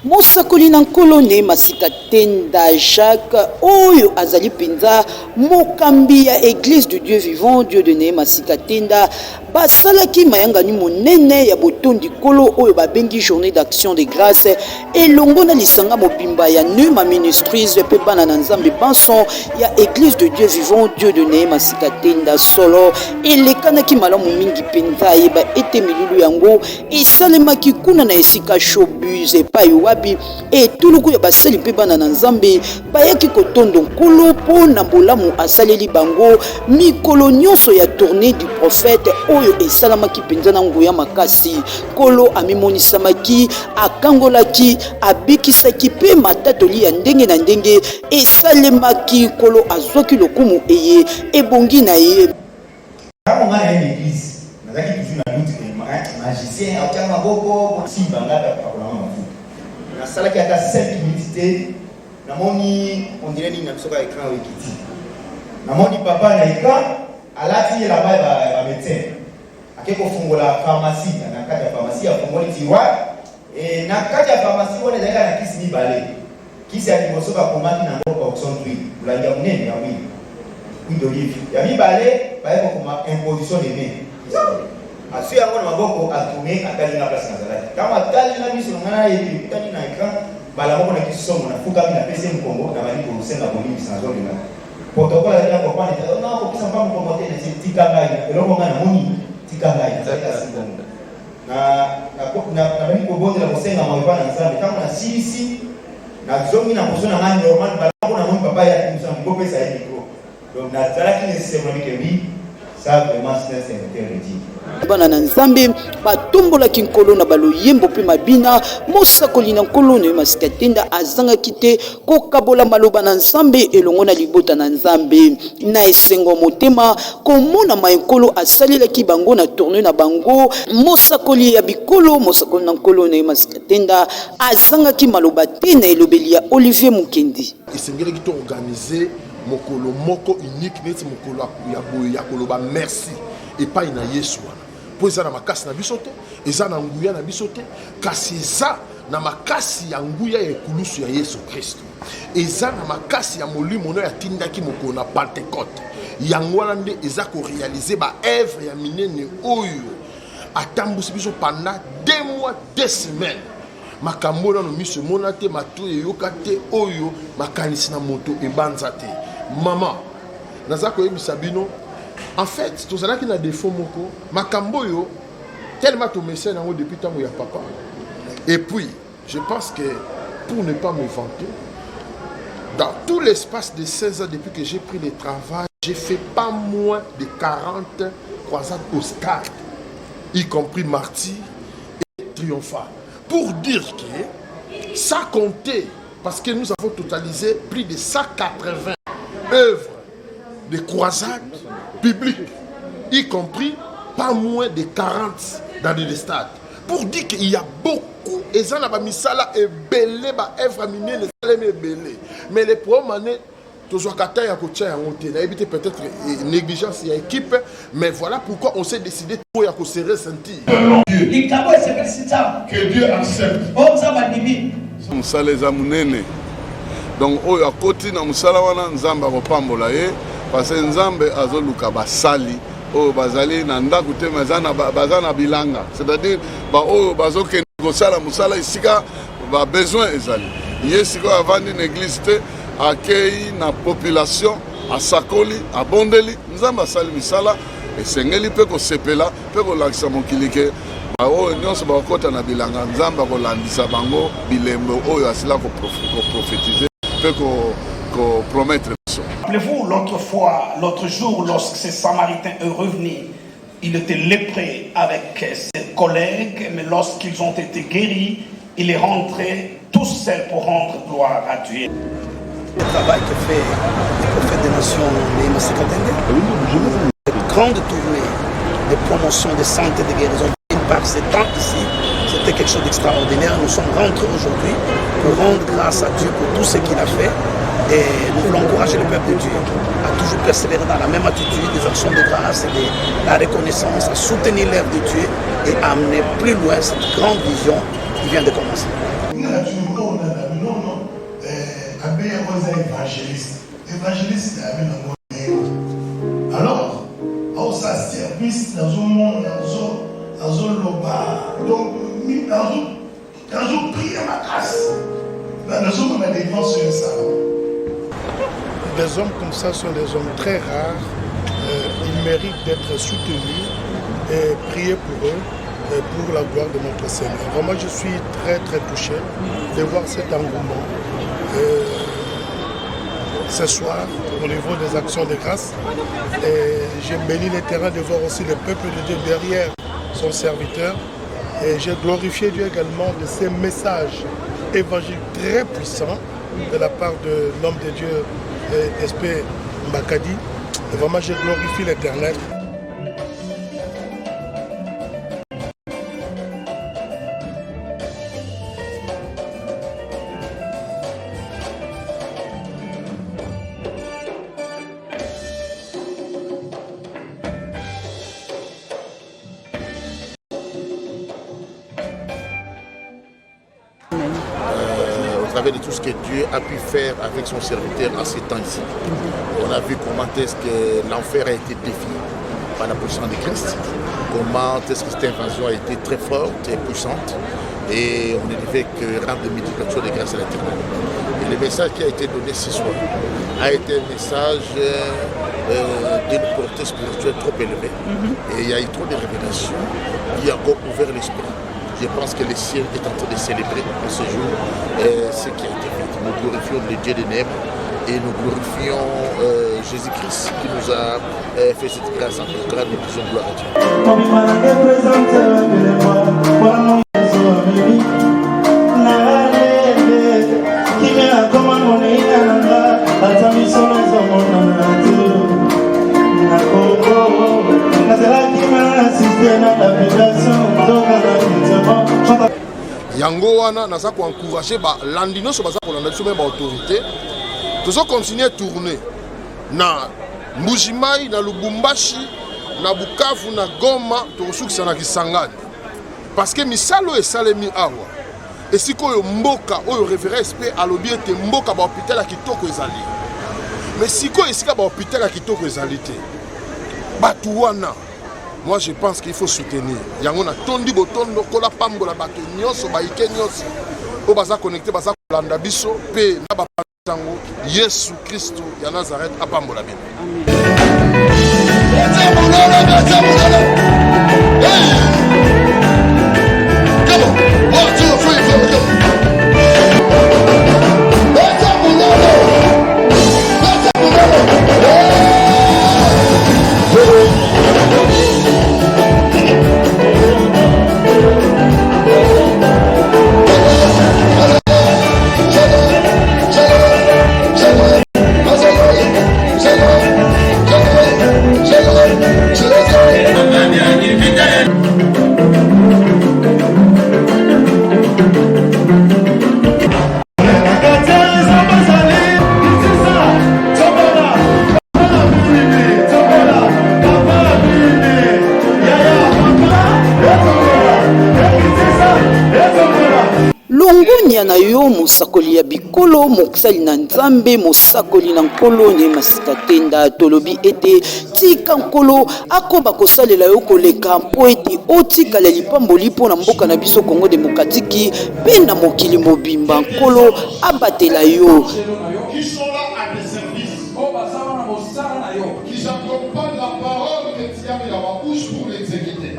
mosakoli na nkolo Neema Sikatenda Jacques oyo azali penza mokambi ya Église de Dieu vivant Dieu de Neema Sikatenda basalaki mayangani monene ya botondi kolo oyo babengi journée d'action de grâce elongo na lisanga mobimba ya Neema Ministries pe bana na Nzambe banson ya Église de Dieu vivant Dieu de Neema Sikatenda solo elekanaki malamu mingi penza yeba ete milulu yango esalemaki kuna na esika showbiz epai wabi etuluku ya basali pe bana na Nzambe bayaki kotondo nkolo po na mbolamu asaleli bango mikolo nyonso ya tournée du prophète oyo esalamaki penza na nguya makasi kolo amimonisamaki akangolaki abikisaki pe matatoli ya ndenge na ndenge esalemaki kolo azwaki lokumu eye ebongi na ye magicien a maboko simba ngata pakona mafuta na sala ki ata 5 minutes na moni on dirait ni na soka écran wikiti na moni papa na écran alati la ba médecin akeko fungola pharmacie na kati ya pharmacie afungoli tiwa na kati ya pharmacie wona zaka na kisi ni balé kisi ya kimosoka komaki na ngoko oxon huile bulanja munene ya huile d'olive ya mi balé ba eko koma imposition de main asi yango na maboko atume atali na place nazalaki kama atali na miso ngana yebi tali na ekran bala moko na kisomo na fuka na pese mkongo na bali ko senga bolimi sanzo lina protocole ya ko kwani na ko kisa mpa mkongo tena si tika ngai eloko ngana moni tika ngai na bali ko bonde la kosenga mwa na Nzambe kama na sisi na zomi na kusona ngani normal bala moko na moni papa ya kimsa mko pesa ya micro donc na zalaki ne sema mikebi ça vraiment c'est un interdit bana na Nzambe batombolaki nkolo na baloyembo pe mabina mosakoli na nkolo Neema Sikatenda azangaki te kokabola maloba na Nzambe elongo na libota na Nzambe na esengo motema komona maekolo asalelaki bango na tournée na bango mosakoli ya bikolo mosakoli na nkolo Neema Sikatenda azangaki maloba te na elobeli ya Olivier Mukendi esengelaki to organiser mokolo moko unique neti mokolo ya koloba merci epai na Yesu wana po eza na makasi na biso te eza na nguya na biso te kasi eza na makasi ya nguya ya ekulusu ya Yesu Kristo eza na makasi ya molimo no ya tindaki mokolo na Pentecote yango wana nde eza korealize baevre ya minene oyo atambusi biso pendant 2 mois 2 semaines makambo nano miso mona te matu eyoka te oyo makanisi na moto ebanza te mama naza koyebisa bino. En fait, tout ça qui n'a défaut moko, makamboyo tellement tout message dans depuis tant il y a papa. Et puis, je pense que pour ne pas me vanter, dans tout l'espace de 16 ans depuis que j'ai pris le travail, j'ai fait pas moins de 40 croisades au stade, y compris martyr et triomphal. Pour dire que ça comptait, parce que nous avons totalisé plus de 180 œuvres de croisades publiques, y compris pas moins de 40 dans les stades. Pour dire qu'il y a beaucoup, et ça n'a pas mis ça là, et belé, mais les premières années, peut-être négligence et équipe, mais voilà pourquoi on s'est décidé pour serrer sentir. Que Dieu accepte. Donc, on a côté dans Mousalawana, Nzamba Ropambola, parce que Nzambe azoluka basali, o bazali nanda kute mazana bazana bilanga. C'est-à-dire, o bazoke ngosala musala isika ba besoin ezali. Yesiko avant une église te accueilli na population à Sakoli, à Bondeli, Nzamba sali misala et sengeli pe ko sepela pe ko lakisa mokilike. O nyonso ba kota na bilanga Nzamba ko landisa bango bilembo oyo asila ko prophétiser. Rappelez-vous l'autre jour, lorsque ces Samaritains est revenu, il était lépré avec ses collègues, mais lorsqu'ils ont été guéris, il est rentré tout seul pour rendre gloire à Dieu. Le travail que fait le prophète des nations, Neema Sikatenda, une grande tournée de promotion de santé et de guérison par ces temps ici, c'était quelque chose d'extraordinaire. Nous sommes rentrés aujourd'hui pour rendre grâce à Dieu pour tout ce qu'il a fait. Et nous voulons encourager le peuple de Dieu à toujours persévérer dans la même attitude des actions de grâce et de la reconnaissance, à soutenir l'œuvre de Dieu et à amener plus loin cette grande vision qui vient de commencer. évangéliste. Évangéliste, alors, au sa service dans un monde, dans un loba, donc, dans un prix à ma casse. Dans un monde, on a des gens sur le salon. Des hommes comme ça sont des hommes très rares. Ils méritent d'être soutenus et prier pour eux, pour la gloire de notre Seigneur. Vraiment, je suis très très touché de voir cet engouement. Ce soir, au niveau des actions de grâce, j'ai béni les terrains de voir aussi le peuple de Dieu derrière son serviteur. Et j'ai glorifié Dieu également de ces messages évangéliques très puissants de la part de l'homme de Dieu, SP Mbakadi. Et vraiment, je glorifie l'Éternel. De tout ce que Dieu a pu faire avec son serviteur en ces temps-ci. On a vu comment est-ce que l'enfer a été défié par la puissance de Christ, comment est-ce que cette invasion a été très forte et puissante, et on ne devait que rendre de multiplication de grâce à l'Éternel. Et le message qui a été donné ce soir a été un message d'une portée spirituelle trop élevée. Et il y a eu trop de révélations qui ont encore ouvert l'esprit. Je pense que le ciel est en train de célébrer en ce jour ce qui a été fait. Nous glorifions le Dieu des Nèbres et nous glorifions Jésus-Christ qui nous a fait cette grâce en notre grâce. Nous disons gloire à Yango wana naza ko encourager ba landi nyonso baza ko landa biso même ba autorité tozo continuer tourner na Mbujimai na Lubumbashi na Bukavu na Goma tokosukisa na Kisangani parce que misalo esalemi awa esiko oyo mboka oyo révérend SP alobi ete mboka ba hôpital ya kitoko ezali mais siko esika ba hôpital ya kitoko ezali te batu wana. Moi je pense qu'il faut soutenir. Yango na tondi botondo kola pambola bato nyonso baike nyonso o baza connecté baza kolanda biso pe na ba tango Yesu Kristo ya Nazareth apambola bino. na yo musakoli ya bikolo mokisali na nzambe mosakoli na nkolo ne masika tenda tolobi ete tika nkolo akoba kosalela yo koleka mpo ete otikala lipamboli mpo na mboka na biso Congo démocratique pe na mokili mobimba nkolo abatela yo qui sont là à tes services, qui accompagnent la parole que tu as mis dans ma bouche pour l'exécuter.